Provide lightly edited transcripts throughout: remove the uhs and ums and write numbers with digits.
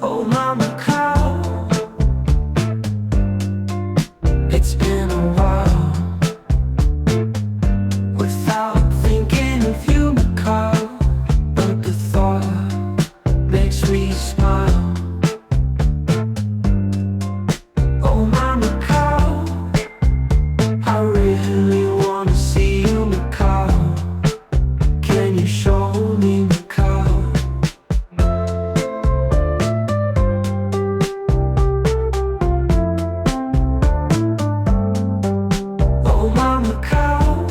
Oh, mama cow, it's been a while without thinking of you, Macau, but the thought makes me smile. Oh, mama cow, I really wanna see you, Macau. Can you show me, Macau? Oh, mama cow,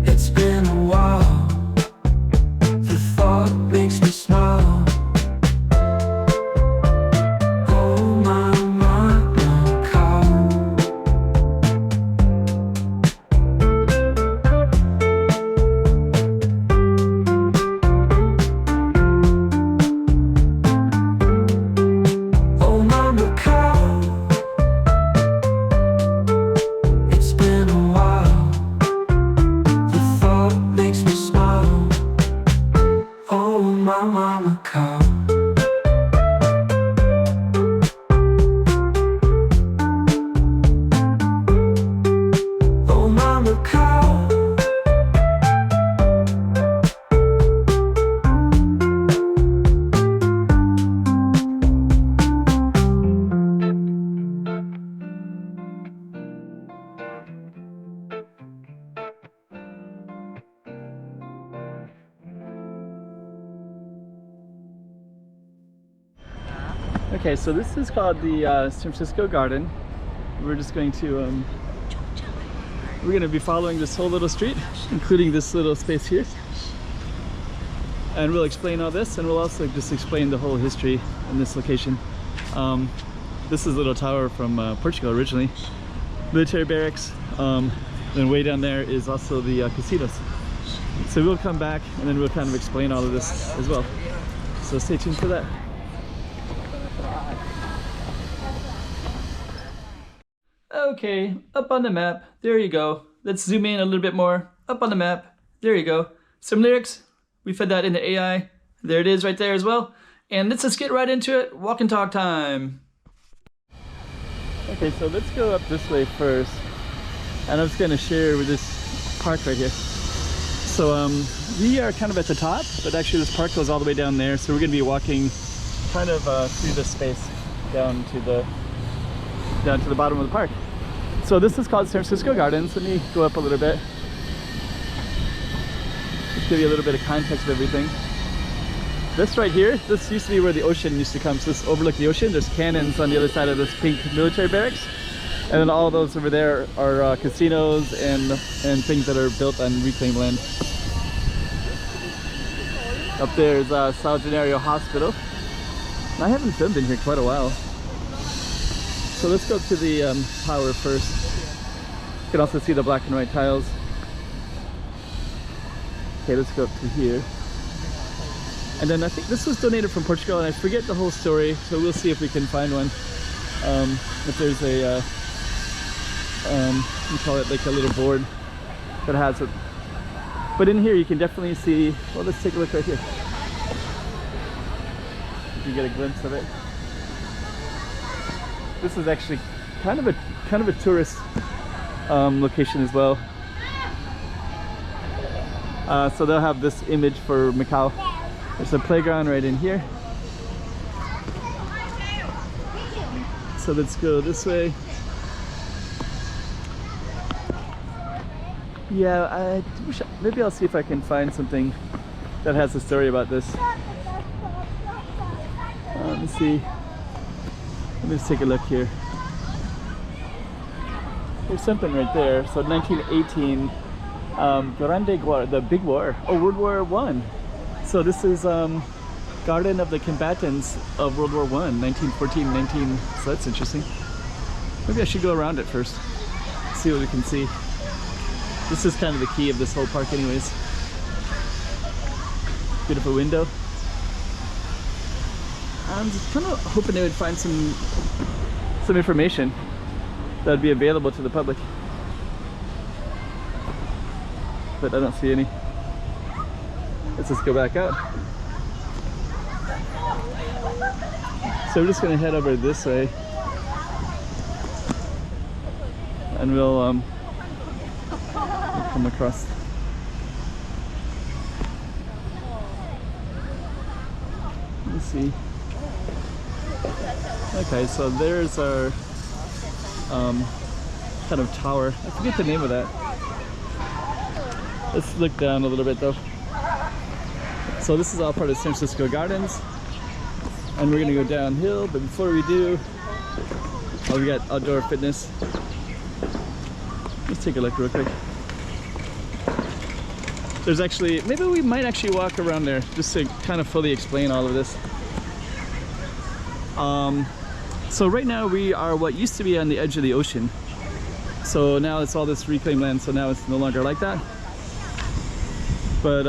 it's been a while. The thought makes me smile. Oh, mama cow. Oh, mama cow, it's been a while. The thought makes me smile. Oh, my mama cow. Oh, mama cow. Okay, so this is called the San Francisco Garden. We're just going to we're going to be following this whole little street, including this little space here, and we'll explain all this, and we'll also just explain the whole history in this location. This is a little tower from Portugal originally, military barracks. Then way down there is also the casinos. So we'll come back and then we'll kind of explain all of this as well. So stay tuned for that. Okay, up on the map, there you go. Let's zoom in a little bit more. Up on the map, there you go. Some lyrics, we fed that into AI. There it is right there as well. And let's just get right into it. Walk and talk time. Okay, so let's go up this way first. And I'm just gonna share with this park right here. So we are kind of at the top, but actually this park goes all the way down there. So we're gonna be walking kind of through this space down to the bottom of the park. So this is called San Francisco Gardens. Let me go up a little bit. Just give you a little bit of context of everything. This right here, this used to be where the ocean used to come. So this overlook the ocean. There's cannons on the other side of this pink military barracks. And then all those over there are casinos and things that are built on reclaimed land. Up there is South General Hospital. I haven't filmed in here quite a while. So let's go to the tower first. You can also see the black and white tiles. Okay, let's go up to here. And then I think this was donated from Portugal, and I forget the whole story, so we'll see if we can find one. If there's a, we call it like a little board that has it. But in here you can definitely see, well, let's take a look right here. You can get a glimpse of it. This is actually kind of a tourist location as well. So they'll have this image for Macau. There's a playground right in here. So let's go this way. Yeah, I wish maybe I'll see if I can find something that has a story about this. Let's see. Let me just take a look here. There's something right there. So 1918, Grande Guerra, the Big War. Oh, World War I. So this is Garden of the Combatants of World War I, 1914-19. So that's interesting. Maybe I should go around it first, see what we can see. This is kind of the key of this whole park anyways. Beautiful window. I'm just kind of hoping they would find some information that would be available to the public. But I don't see any. Let's just go back out. So we're just gonna head over this way, and we'll come across. Let's see. Okay, so there's our kind of tower. I forget the name of that. Let's look down a little bit though. So this is all part of San Francisco Gardens, and we're gonna go downhill, but before we do, oh, we got outdoor fitness. Let's take a look real quick. There's actually, maybe we might actually walk around there just to kind of fully explain all of this. So right now we are what used to be on the edge of the ocean. So now it's all this reclaimed land, so now it's no longer like that. But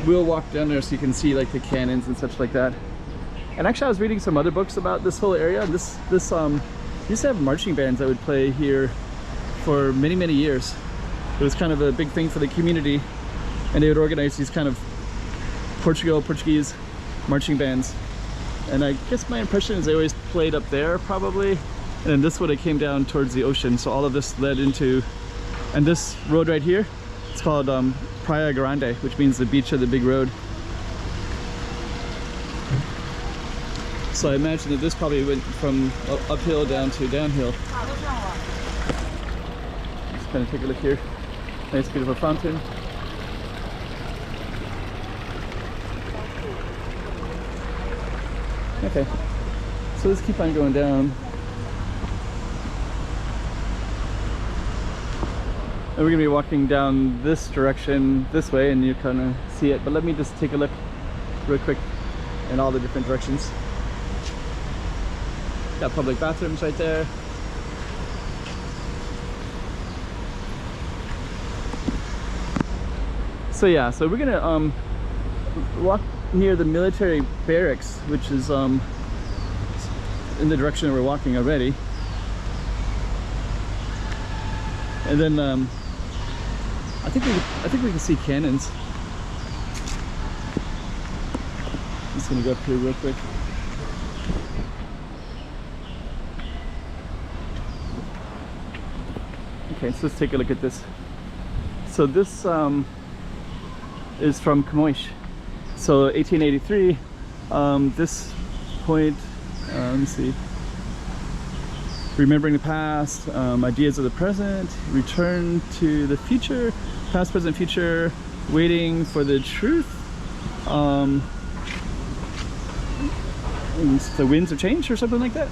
we'll walk down there so you can see like the cannons and such like that. And actually I was reading some other books about this whole area. This used to have marching bands that would play here for many, many years. It was kind of a big thing for the community, and they would organize these kind of Portuguese marching bands. And I guess my impression is they always played up there probably, and then this would have came down towards the ocean. So all of this led into, and this road right here, it's called Praia Grande, which means the beach of the big road. So I imagine that this probably went from uphill down to downhill. Let's kind of take a look here. Nice beautiful fountain. Okay, so let's keep on going down. And we're gonna be walking down this direction, this way, and you kind of see it. But let me just take a look real quick in all the different directions. Got public bathrooms right there. So yeah, so we're gonna walk near the military barracks, which is in the direction that we're walking already. And then I think we can see cannons. I'm just gonna go up here real quick. Okay, so let's take a look at this. So this is from Camões. So 1883, this point, let me see. Remembering the past, ideas of the present, return to the future, past, present, future, waiting for the truth. The winds of change or something like that.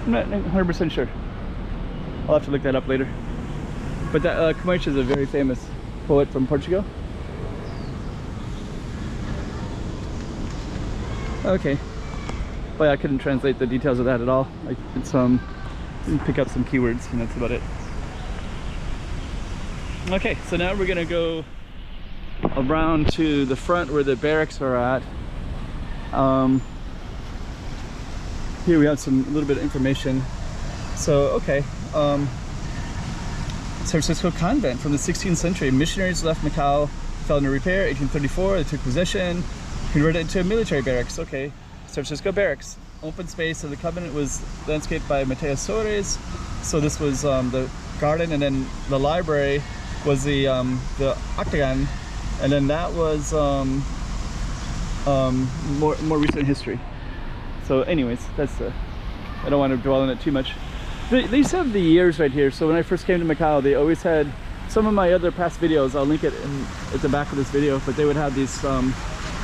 I'm not 100% sure. I'll have to look that up later. But that Camões is a very famous poet from Portugal. Okay. But I couldn't translate the details of that at all. It's didn't pick up some keywords, and that's about it. Okay, so now we're gonna go around to the front where the barracks are at. Here we have a little bit of information. So, okay, San Francisco convent from the 16th century. Missionaries left Macau, fell into repair. 1834, they took possession, converted it into a military barracks. Okay, San Francisco barracks. Open space. So the convent was landscaped by Mateus Soares. So this was the garden, and then the library was the octagon, and then that was more recent history. So anyways, that's I don't want to dwell on it too much. They used to have the years right here. So when I first came to Macau, they always had some of my other past videos. I'll link it at the back of this video, but they would have these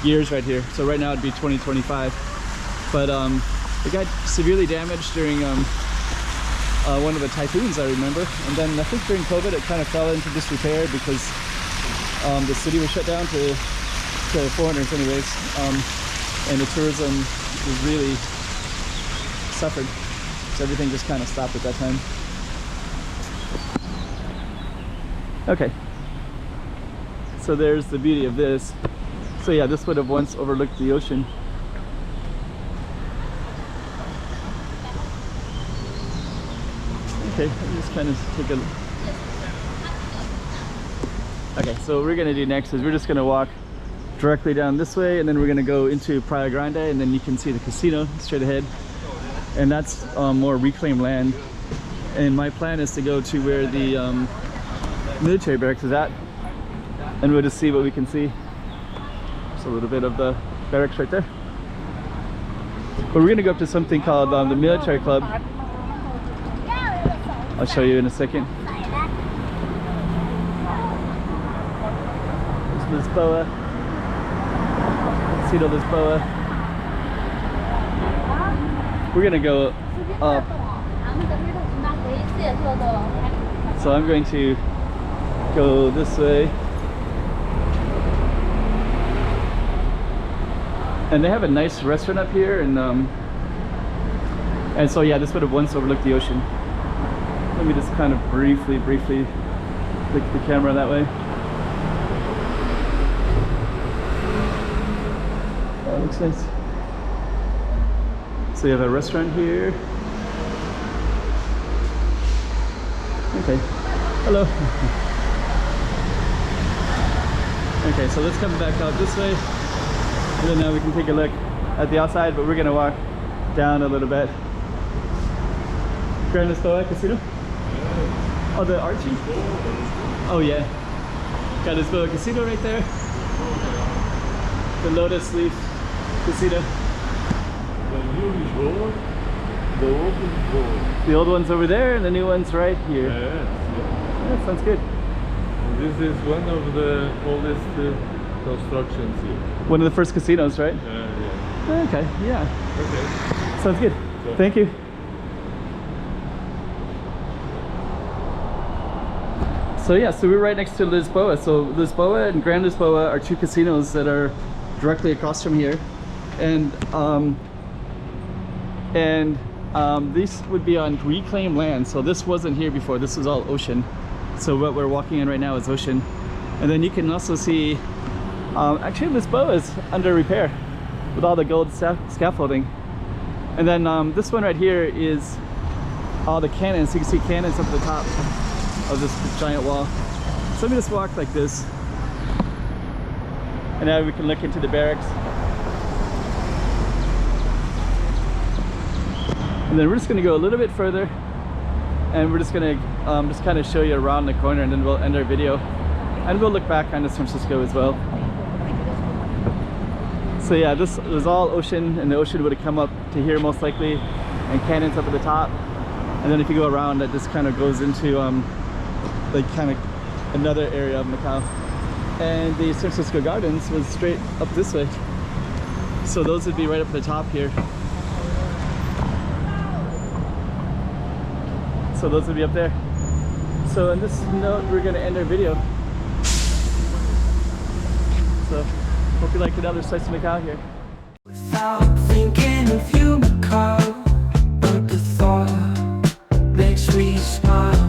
years right here. So right now it'd be 2025, but it got severely damaged during one of the typhoons, I remember. And then I think during COVID it kind of fell into disrepair because the city was shut down to foreigners anyways, and the tourism was really suffered. So everything just kind of stopped at that time. Okay, so there's the beauty of this. So yeah, this would have once overlooked the ocean. Okay, let me just kind of take a look. Okay, so what we're gonna do next is we're just gonna walk directly down this way, and then we're gonna go into Playa Grande, and then you can see the casino straight ahead, and that's more reclaimed land. And my plan is to go to where the military barracks is at, and we'll just see what we can see. Just a little bit of the barracks right there. But we're gonna go up to something called the military club. I'll show you in a second. There's Lisboa. Casino Lisboa. We're gonna go up. So I'm going to go this way. And they have a nice restaurant up here, and so yeah, this would have once overlooked the ocean. Let me just kind of briefly flick the camera that way. That looks nice. So you have a restaurant here. Okay, hello. Okay, so let's come back out this way, and then now we can take a look at the outside, but we're gonna walk down a little bit. Grand Lisboa Casino? Oh, the Archie? Oh yeah. Got Lisboa Casino right there. The Lotus Leaf Casino. The old one's over there, and the new one's right here. Yeah, sounds good. This is one of the oldest constructions here. One of the first casinos, right? Yeah. Okay, yeah. Okay. Sounds good. Sure. Thank you. So yeah, so we're right next to Lisboa. So Lisboa and Grand Lisboa are two casinos that are directly across from here, and these would be on reclaimed land. So this wasn't here before. This was all ocean. So what we're walking in right now is ocean. And then you can also see, actually Lisboa is under repair with all the gold scaffolding. And then this one right here is all the cannons. You can see cannons up at the top of this giant wall. So let me just walk like this. And now we can look into the barracks. And then we're just gonna go a little bit further, and we're just gonna just kind of show you around the corner, and then we'll end our video. And we'll look back on San Francisco as well. So yeah, this was all ocean, and the ocean would have come up to here most likely, and cannons up at the top. And then if you go around, that just kind of goes into like kind of another area of Macau. And the San Francisco Gardens was straight up this way. So those would be right up at the top here. So those would be up there. So on this note, we're gonna end our video. So hope you liked another slice of Macau here. Without thinking of you, Macau, but the thought makes me smile.